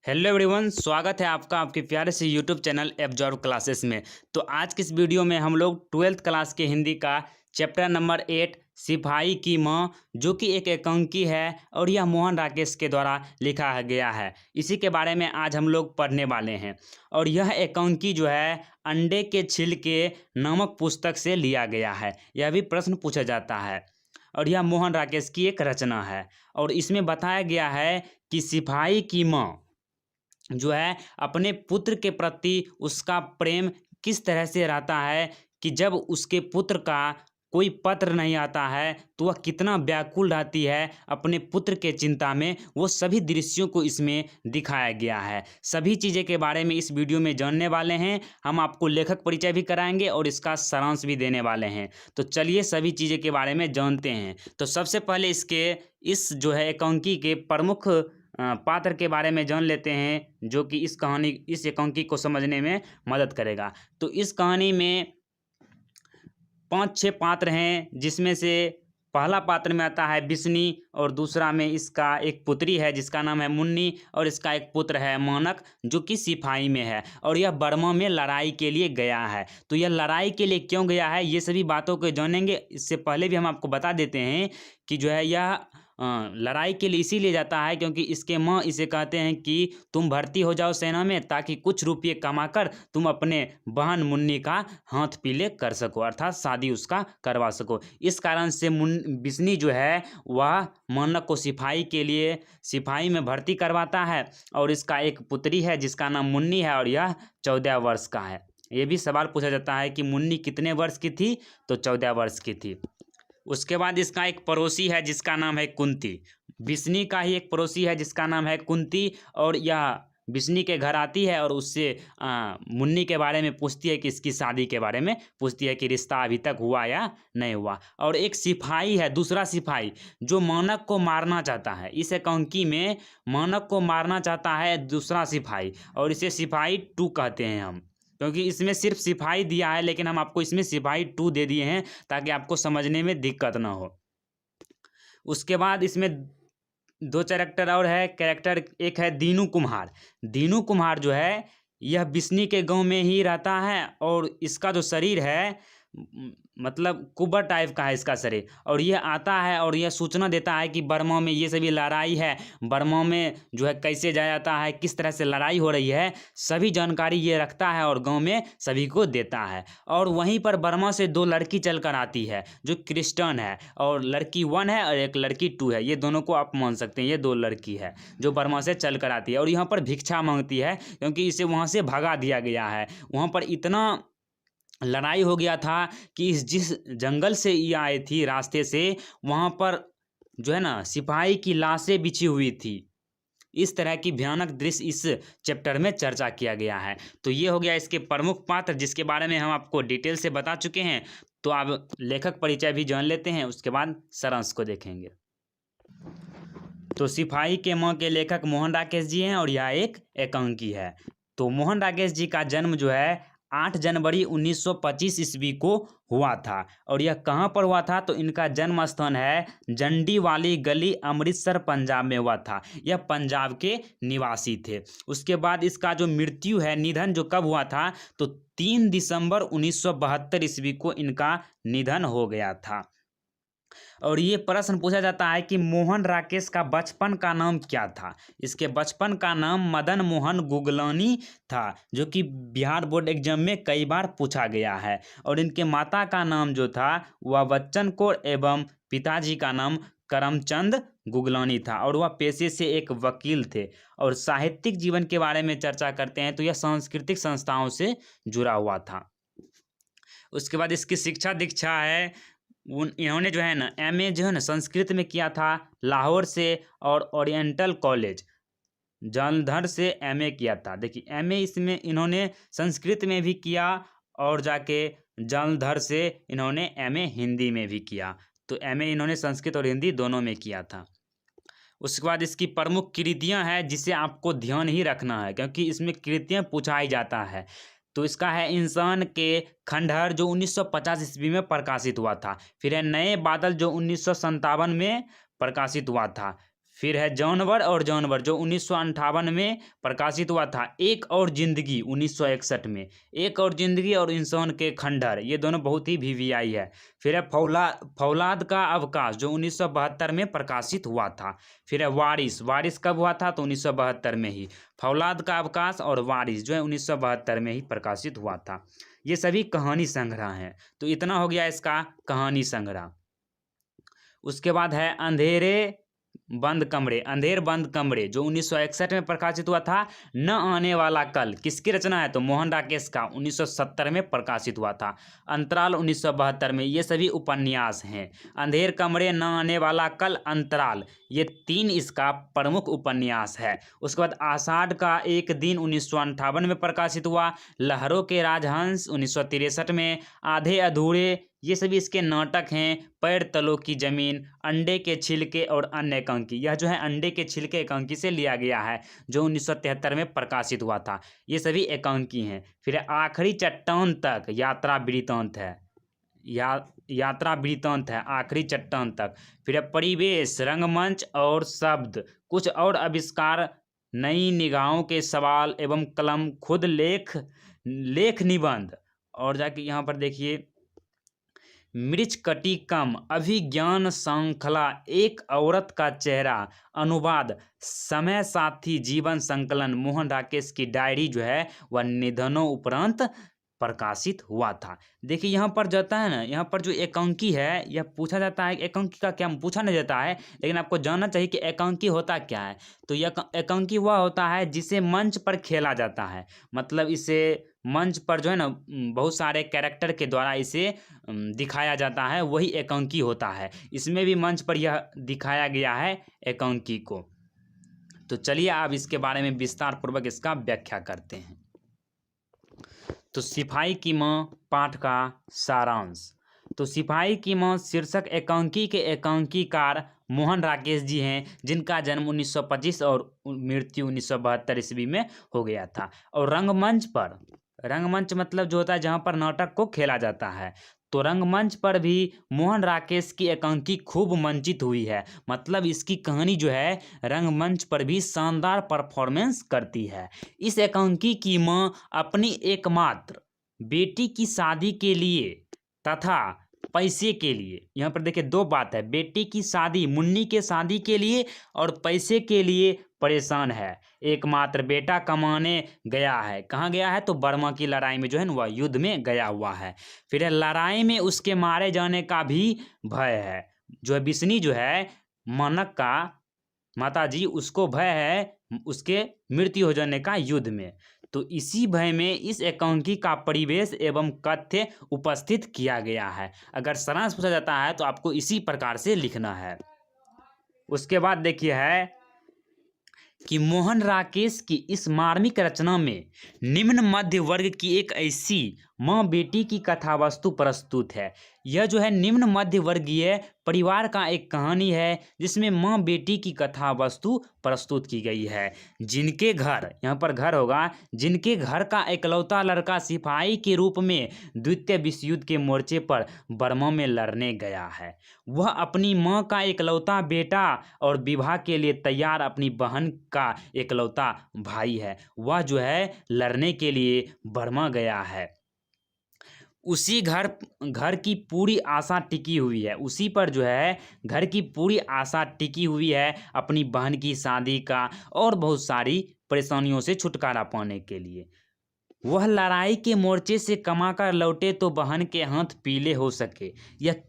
Hello everyone, स्वागत है आपका आपके प्यारे से यूट्यूब चैनल एब्जॉर्व क्लासेस में। तो आज की इस वीडियो में हम लोग 12th क्लास के हिंदी का चैप्टर नंबर 8 सिपाही की माँ, जो कि एक एकांकी है और यह मोहन राकेश के द्वारा लिखा गया है, इसी के बारे में आज हम लोग पढ़ने वाले हैं। और यह एकांकी जो है अंडे के छिलके नामक पुस्तक से लिया गया है। यह भी प्रश्न पूछा जाता है और यह मोहन राकेश की एक रचना है। और इसमें बताया गया है कि सिपाही की माँ जो है अपने पुत्र के प्रति उसका प्रेम किस तरह से रहता है कि जब उसके पुत्र का कोई पत्र नहीं आता है तो वह कितना व्याकुल रहती है अपने पुत्र के चिंता में। वो सभी दृश्यों को इसमें दिखाया गया है। सभी चीज़ें के बारे में इस वीडियो में जानने वाले हैं। हम आपको लेखक परिचय भी कराएंगे और इसका सारांश भी देने वाले हैं। तो चलिए सभी चीज़ें के बारे में जानते हैं। तो सबसे पहले इस जो है एकांकी के प्रमुख पात्र के बारे में जान लेते हैं, जो कि इस एकांकी को समझने में मदद करेगा। तो इस कहानी में 5-6 पात्र हैं, जिसमें से पहला पात्र में आता है बिस्नी, और दूसरा में इसका एक पुत्री है जिसका नाम है मुन्नी, और इसका एक पुत्र है मानक जो कि सिपाही में है और यह बर्मा में लड़ाई के लिए गया है। तो यह लड़ाई के लिए क्यों गया है ये सभी बातों को जानेंगे। इससे पहले भी हम आपको बता देते हैं कि जो है यह लड़ाई के लिए इसीलिए जाता है क्योंकि इसके माँ इसे कहते हैं कि तुम भर्ती हो जाओ सेना में, ताकि कुछ रुपये कमाकर तुम अपने बहन मुन्नी का हाथ पीले कर सको, अर्थात शादी उसका करवा सको। इस कारण से बिस्नी जो है वह मानक को सिपाही में भर्ती करवाता है। और इसका एक पुत्री है जिसका नाम मुन्नी है और यह 14 वर्ष का है। ये भी सवाल पूछा जाता है कि मुन्नी कितने वर्ष की थी, तो 14 वर्ष की थी। उसके बाद इसका एक पड़ोसी है जिसका नाम है कुंती। बिस्नी का ही एक पड़ोसी है जिसका नाम है कुंती, और यह बिस्नी के घर आती है और उससे मुन्नी के बारे में पूछती है कि इसकी शादी के बारे में पूछती है कि रिश्ता अभी तक हुआ या नहीं हुआ। और एक सिपाही है, दूसरा सिपाही, जो मानक को मारना चाहता है। इस एकांकी में मानक को मारना चाहता है दूसरा सिपाही, और इसे सिपाही 2 कहते हैं हम, क्योंकि इसमें सिर्फ सिपाही दिया है, लेकिन हम आपको इसमें सिपाही 2 दे दिए हैं ताकि आपको समझने में दिक्कत ना हो। उसके बाद इसमें 2 कैरेक्टर और है। कैरेक्टर एक है दीनू कुम्हार। दीनू कुम्हार जो है यह बिस्नी के गांव में ही रहता है और इसका जो शरीर है मतलब कुबर टाइप का है इसका शरीर। और यह आता है और यह सूचना देता है कि बर्मा में ये सभी लड़ाई है, बर्मा में जो है कैसे जाया जाता है, किस तरह से लड़ाई हो रही है, सभी जानकारी ये रखता है और गांव में सभी को देता है। और वहीं पर बर्मा से 2 लड़की चल कर आती है जो क्रिश्चियन है, और लड़की 1 है और एक लड़की 2 है। ये दोनों को आप मान सकते हैं, ये 2 लड़की है जो बर्मा से चल कर आती है और यहाँ पर भिक्षा मांगती है क्योंकि इसे वहाँ से भगा दिया गया है। वहाँ पर इतना लड़ाई हो गया था कि जिस जंगल से ये आई थी रास्ते से, वहाँ पर जो है ना सिपाही की लाशें बिछी हुई थी। इस तरह की भयानक दृश्य इस चैप्टर में चर्चा किया गया है। तो ये हो गया इसके प्रमुख पात्र, जिसके बारे में हम आपको डिटेल से बता चुके हैं। तो अब लेखक परिचय भी जान लेते हैं, उसके बाद सारांश को देखेंगे। तो सिपाही के माँ के लेखक मोहन राकेश जी हैं और यह एक एकांकी है। तो मोहन राकेश जी का जन्म जो है 8 जनवरी 1925 ईस्वी को हुआ था। और यह कहाँ पर हुआ था, तो इनका जन्म स्थान है जंडी वाली गली, अमृतसर, पंजाब में हुआ था। यह पंजाब के निवासी थे। उसके बाद इसका जो मृत्यु है, निधन जो कब हुआ था, तो 3 दिसंबर 1972 ईस्वी को इनका निधन हो गया था। और ये प्रश्न पूछा जाता है कि मोहन राकेश का बचपन का नाम क्या था। इसके बचपन का नाम मदन मोहन गुगलानी था, जो कि बिहार बोर्ड एग्जाम में कई बार पूछा गया है। और इनके माता का नाम जो था वह बच्चन कौर एवं पिताजी का नाम करमचंद गुगलानी था, और वह पेशे से एक वकील थे। और साहित्यिक जीवन के बारे में चर्चा करते हैं तो यह सांस्कृतिक संस्थाओं से जुड़ा हुआ था। उसके बाद इसकी शिक्षा दीक्षा है, इन्होंने जो है ना एमए जो है ना संस्कृत में किया था लाहौर से, और ओरिएंटल कॉलेज जालंधर से एमए किया था। देखिए एमए इसमें इन्होंने संस्कृत में भी किया और जाके जालंधर से इन्होंने एमए हिंदी में भी किया। तो एमए इन्होंने संस्कृत और हिंदी दोनों में किया था। उसके बाद इसकी प्रमुख कृतियाँ हैं जिसे आपको ध्यान ही रखना है क्योंकि इसमें कृतियाँ पूछा ही जाता है। तो इसका है इंसान के खंडहर जो 1950 ईस्वी में प्रकाशित हुआ था। फिर है नए बादल जो 1957 में प्रकाशित हुआ था। फिर है जानवर और जानवर जो 1958 में प्रकाशित हुआ था। एक और जिंदगी 1961 में। एक और जिंदगी और इंसान के खंडहर, ये दोनों बहुत ही वीवीआई है। फिर है फौलाद का अवकाश जो 1972 में प्रकाशित हुआ था। फिर है वारिस। वारिस कब हुआ था? तो 1972 में ही। फौलाद का अवकाश और वारिस जो है 1972 में ही प्रकाशित हुआ था। ये सभी कहानी संग्रह हैं। तो इतना हो गया इसका कहानी संग्रह। उसके बाद है अंधेर बंद कमरे जो 1961 में प्रकाशित हुआ था। न आने वाला कल किसकी रचना है? तो मोहन राकेश का 1970 में प्रकाशित हुआ था। अंतराल 1972 में। ये सभी उपन्यास हैं। अंधेर कमरे, न आने वाला कल, अंतराल, ये 3 इसका प्रमुख उपन्यास है। उसके बाद आषाढ़ का एक दिन 1958 में प्रकाशित हुआ। लहरों के राजहंस 1963 में। आधे अधूरे, ये सभी इसके नाटक हैं। पैर तलों की जमीन, अंडे के छिलके और अन्य एकांकी, यह जो है अंडे के छिलके एकांकी से लिया गया है जो 1973 में प्रकाशित हुआ था। ये सभी एकांकी हैं। फिर आखिरी चट्टान तक यात्रा वृत्तांत है। यात्रा वृत्तांत है आखिरी चट्टान तक। फिर परिवेश, रंगमंच और शब्द, कुछ और आविष्कार, नई निगाहों के सवाल एवं कलम, खुद लेख निबंध। और जाके यहाँ पर देखिए मृच्छकटिकम, अभिज्ञान श्रृंखला, एक औरत का चेहरा, अनुवाद, समय साथी, जीवन संकलन, मोहन राकेश की डायरी जो है वह निधनों उपरांत प्रकाशित हुआ था। देखिए यहाँ पर जाता है ना, यहाँ पर जो एकांकी है यह पूछा जाता है। एकांकी का क्या पूछा नहीं जाता है, लेकिन आपको जानना चाहिए कि एकांकी होता क्या है। तो यह एकांकी वह होता है जिसे मंच पर खेला जाता है। मतलब इसे मंच पर जो है ना बहुत सारे कैरेक्टर के द्वारा इसे दिखाया जाता है, वही एकांकी होता है। इसमें भी मंच पर यह दिखाया गया है एकांकी को। तो चलिए अब इसके बारे में विस्तार पूर्वक इसका व्याख्या करते हैं। तो सिपाही की मां पाठ का सारांश। तो सिपाही की मां शीर्षक एकांकी के एकांकीकार मोहन राकेश जी हैं, जिनका जन्म 1925 और मृत्यु 1972 ईस्वी में हो गया था। और रंगमंच मतलब जो होता है जहाँ पर नाटक को खेला जाता है, तो रंगमंच पर भी मोहन राकेश की एकांकी खूब मंचित हुई है। मतलब इसकी कहानी जो है रंगमंच पर भी शानदार परफॉर्मेंस करती है। इस एकांकी की मां अपनी एकमात्र बेटी की शादी के लिए तथा पैसे के लिए, यहाँ पर देखिए 2 बात है, बेटी की शादी, मुन्नी के शादी के लिए और पैसे के लिए परेशान है। एकमात्र बेटा कमाने गया है। कहाँ गया है? तो बर्मा की लड़ाई में जो है ना वह युद्ध में गया हुआ है। फिर लड़ाई में उसके मारे जाने का भी भय है। जो है बिस्नी जो है मानक का माता जी, उसको भय है उसके मृत्यु हो जाने का युद्ध में। तो इसी भय में इस एकांकी का परिवेश एवं कथ्य उपस्थित किया गया है। अगर सारांश पूछा जाता है तो आपको इसी प्रकार से लिखना है। उसके बाद देखिए है कि मोहन राकेश की इस मार्मिक रचना में निम्न मध्य वर्ग की एक ऐसी माँ बेटी की कथा वस्तु प्रस्तुत है। यह जो है निम्न मध्य वर्गीय परिवार का एक कहानी है जिसमें माँ बेटी की कथा वस्तु प्रस्तुत की गई है। जिनके घर, यहाँ पर घर होगा, जिनके घर का इकलौता लड़का सिपाही के रूप में द्वितीय विश्व युद्ध के मोर्चे पर बर्मा में लड़ने गया है। वह अपनी माँ का इकलौता बेटा और विवाह के लिए तैयार अपनी बहन का इकलौता भाई है। वह जो है लड़ने के लिए बर्मा गया है। उसी घर की पूरी आशा टिकी हुई है, उसी पर जो है घर की पूरी आशा टिकी हुई है अपनी बहन की शादी का और बहुत सारी परेशानियों से छुटकारा पाने के लिए। वह लड़ाई के मोर्चे से कमाकर लौटे तो बहन के हाथ पीले हो सके। यह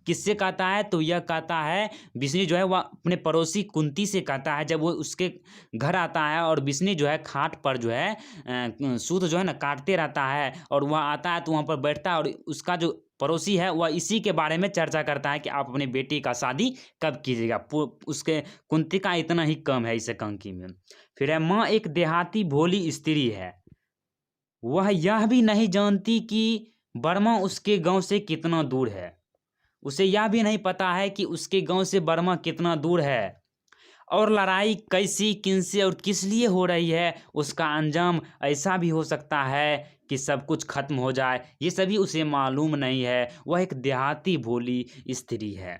किससे कहता है? तो यह कहता है बिस्नी जो है वह अपने पड़ोसी कुंती से कहता है। जब वो उसके घर आता है और बिस्नी जो है खाट पर जो है सूत जो है ना काटते रहता है और वह आता है तो वहाँ पर बैठता है और उसका जो पड़ोसी है वह इसी के बारे में चर्चा करता है कि आप अपनी बेटी का शादी कब कीजिएगा। उसके कुंती का इतना ही कम है इस एकांकी में। फिर है माँ एक देहाती भोली स्त्री है। वह यह भी नहीं जानती कि बर्मा उसके गांव से कितना दूर है। उसे यह भी नहीं पता है कि उसके गांव से बर्मा कितना दूर है और लड़ाई कैसी, किनसे और किस लिए हो रही है। उसका अंजाम ऐसा भी हो सकता है कि सब कुछ खत्म हो जाए, ये सभी उसे मालूम नहीं है। वह एक देहाती भोली स्त्री है।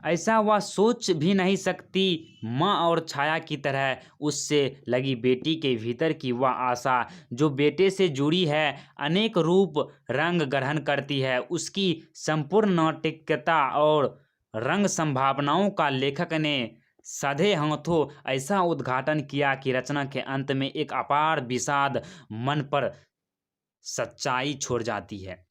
ऐसा वह सोच भी नहीं सकती। माँ और छाया की तरह उससे लगी बेटी के भीतर की वह आशा जो बेटे से जुड़ी है, अनेक रूप रंग ग्रहण करती है। उसकी संपूर्ण नैतिकता और रंग संभावनाओं का लेखक ने साधे हाथों ऐसा उद्घाटन किया कि रचना के अंत में एक अपार विषाद मन पर सच्चाई छोड़ जाती है।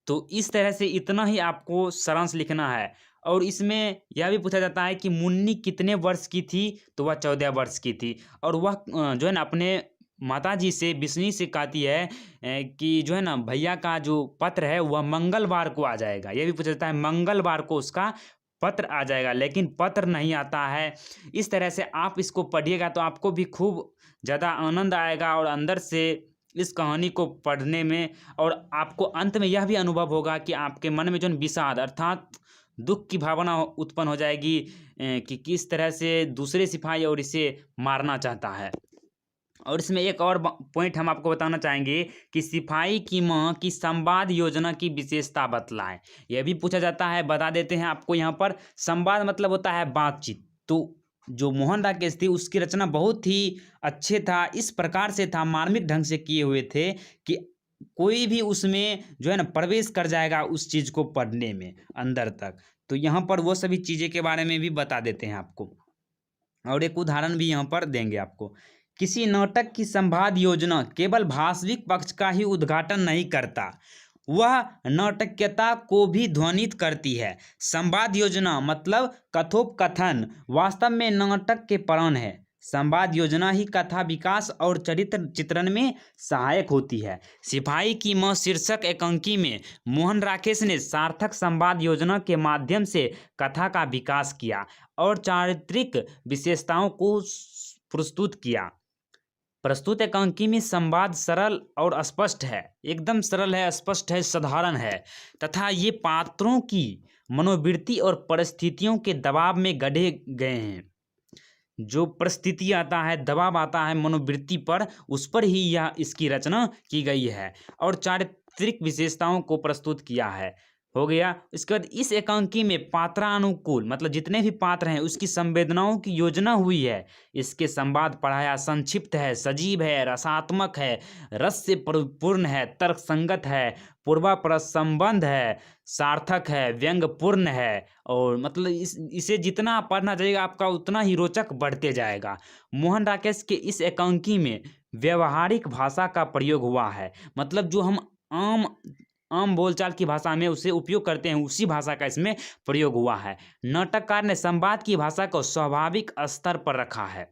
तो इस तरह से इतना ही आपको सारांश लिखना है। और इसमें यह भी पूछा जाता है कि मुन्नी कितने वर्ष की थी, तो वह 14 वर्ष की थी। और वह जो है ना अपने माताजी से बिस्नी से कहती है कि जो है ना भैया का जो पत्र है वह मंगलवार को आ जाएगा। यह भी पूछा जाता है मंगलवार को उसका पत्र आ जाएगा, लेकिन पत्र नहीं आता है। इस तरह से आप इसको पढ़िएगा तो आपको भी खूब ज़्यादा आनंद आएगा और अंदर से इस कहानी को पढ़ने में, और आपको अंत में यह भी अनुभव होगा कि आपके मन में जो विषाद अर्थात दुख की भावना उत्पन्न हो जाएगी कि किस तरह से दूसरे सिपाही और इसे मारना चाहता है। और इसमें एक और पॉइंट हम आपको बताना चाहेंगे कि सिपाही की मां की संवाद योजना की विशेषता बतलाएं। यह भी पूछा जाता है, बता देते हैं आपको। यहाँ पर संवाद मतलब होता है बातचीत। तो जो मोहन राकेश थी उसकी रचना बहुत ही अच्छे था, इस प्रकार से था, मार्मिक ढंग से किए हुए थे कि कोई भी उसमें जो है ना प्रवेश कर जाएगा उस चीज को पढ़ने में अंदर तक। तो यहाँ पर वो सभी चीजें के बारे में भी बता देते हैं आपको, और एक उदाहरण भी यहाँ पर देंगे आपको। किसी नाटक की संवाद योजना केवल भाषविक पक्ष का ही उद्घाटन नहीं करता, वह नाटकीयता को भी ध्वनित करती है। संवाद योजना मतलब कथोपकथन वास्तव में नाटक के प्राण है। संवाद योजना ही कथा विकास और चरित्र चित्रण में सहायक होती है। सिपाही की मां शीर्षक एकांकी में मोहन राकेश ने सार्थक संवाद योजना के माध्यम से कथा का विकास किया और चारित्रिक विशेषताओं को प्रस्तुत किया। प्रस्तुत एकांकी में संवाद सरल और स्पष्ट है, एकदम सरल है, स्पष्ट है, साधारण है, तथा ये पात्रों की मनोवृत्ति और परिस्थितियों के दबाव में गढ़े गए हैं। जो परिस्थिति आता है, दबाव आता है मनोवृत्ति पर, उस पर ही यह इसकी रचना की गई है और चारित्रिक विशेषताओं को प्रस्तुत किया है। हो गया। इसके बाद इस एकांकी में पात्रानुकूल मतलब जितने भी पात्र हैं उसकी संवेदनाओं की योजना हुई है। इसके संवाद पढ़ाया संक्षिप्त है, सजीव है, रसात्मक है, रस से परिपूर्ण है, तर्क संगत है, पूर्वापर संबंध है, सार्थक है, व्यंग्यपूर्ण है। और मतलब इसे जितना आप पढ़ना जाएगा आपका उतना ही रोचक बढ़ते जाएगा। मोहन राकेश के इस एकांकी में व्यवहारिक भाषा का प्रयोग हुआ है, मतलब जो हम आम बोलचाल की भाषा में उसे उपयोग करते हैं उसी भाषा का इसमें प्रयोग हुआ है। नाटककार ने संवाद की भाषा को स्वाभाविक स्तर पर रखा है।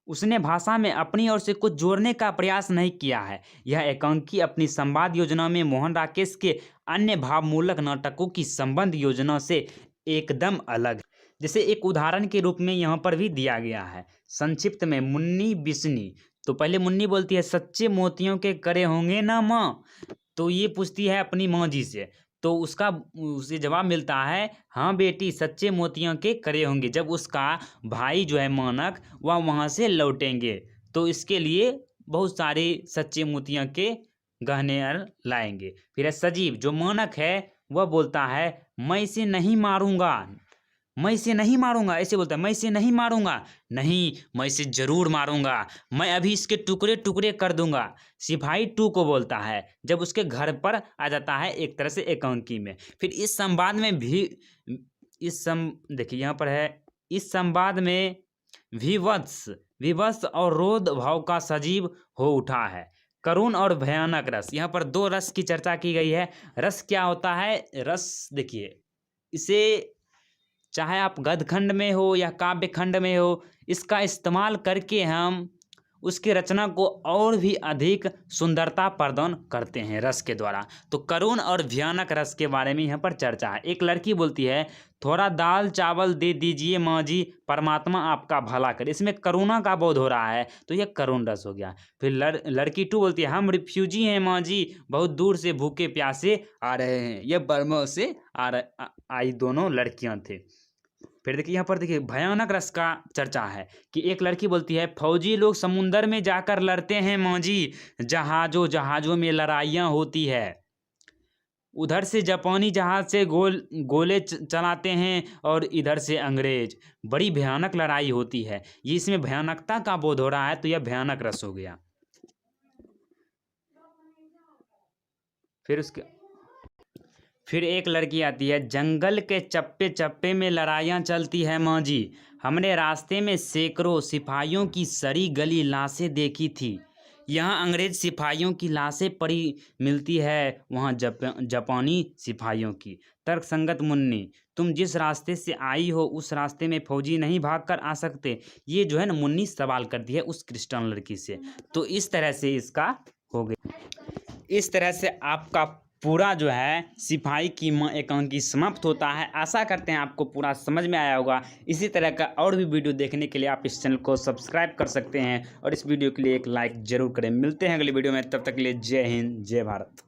उसने भाषा में अपनी ओर से कुछ जोड़ने का प्रयास नहीं किया है। यह एकांकी अपनी संवाद योजना में मोहन राकेश के अन्य भावमूलक नाटकों की संबंध योजना से एकदम अलग। जैसे एक उदाहरण के रूप में यहाँ पर भी दिया गया है। संक्षिप्त में मुन्नी बिस्नी, तो पहले मुन्नी बोलती है सच्चे मोतियों के करे होंगे ना माँ, तो ये पूछती है अपनी माँ जी से, तो उसे जवाब मिलता है हाँ बेटी सच्चे मोतियों के करे होंगे, जब उसका भाई जो है मानक वह वहाँ से लौटेंगे तो इसके लिए बहुत सारे सच्चे मोतियों के गहने लाएंगे। फिर सजीव जो मानक है वह बोलता है मैं इसे नहीं मारूंगा, मैं इसे नहीं मारूंगा, ऐसे बोलता है मैं इसे नहीं मारूंगा, नहीं मैं इसे जरूर मारूंगा, मैं अभी इसके टुकड़े टुकड़े कर दूंगा। सिपाही टू को बोलता है जब उसके घर पर आ जाता है एक तरह से एकांकी में। फिर इस संवाद में भी देखिए यहाँ पर है, इस संवाद में विवश और रोध भाव का सजीव हो उठा है। करुण और भयानक रस, यहाँ पर दो रस की चर्चा की गई है। रस क्या होता है? रस देखिए, इसे चाहे आप गद्य खंड में हो या काव्य खंड में हो, इसका इस्तेमाल करके हम उसकी रचना को और भी अधिक सुंदरता प्रदान करते हैं रस के द्वारा। तो करुण और भयानक रस के बारे में यहाँ पर चर्चा है। एक लड़की बोलती है थोड़ा दाल चावल दे दीजिए माँ जी, परमात्मा आपका भला करे। इसमें करुणा का बोध हो रहा है, तो यह करुण रस हो गया। फिर लड़की टू बोलती है हम रिफ्यूजी हैं माँ जी, बहुत दूर से भूखे प्यासे आ रहे हैं। यह बर्मा से आई दोनों लड़कियाँ थे। फिर देखिए यहाँ पर देखिए भयानक रस का चर्चा है कि एक लड़की बोलती है फौजी लोग समुंदर में जाकर लड़ते हैं माँ जी, जहाजों में लड़ाइयाँ होती है। उधर से जापानी जहाज से गोले चलाते हैं और इधर से अंग्रेज। बड़ी भयानक लड़ाई होती है। ये इसमें भयानकता का बोध हो रहा है तो यह भयानक रस हो गया। फिर एक लड़की आती है, जंगल के चप्पे चप्पे में लड़ाइयाँ चलती है माँ जी। हमने रास्ते में सैकड़ों सिपाहियों की सड़ी गली लाशें देखी थी। यहाँ अंग्रेज सिपाहियों की लाशें पड़ी मिलती है, वहाँ जापानी सिपाहियों की। तर्कसंगत मुन्नी, तुम जिस रास्ते से आई हो उस रास्ते में फौजी नहीं भाग कर आ सकते। ये जो है ना मुन्नी सवाल करती है उस क्रिश्चियन लड़की से। तो इस तरह से इसका हो गया। इस तरह से आपका पूरा जो है सिपाही की माँ एकांकी समाप्त होता है। आशा करते हैं आपको पूरा समझ में आया होगा। इसी तरह का और भी वीडियो देखने के लिए आप इस चैनल को सब्सक्राइब कर सकते हैं और इस वीडियो के लिए एक लाइक जरूर करें। मिलते हैं अगली वीडियो में, तब तक के लिए जय हिंद जय भारत।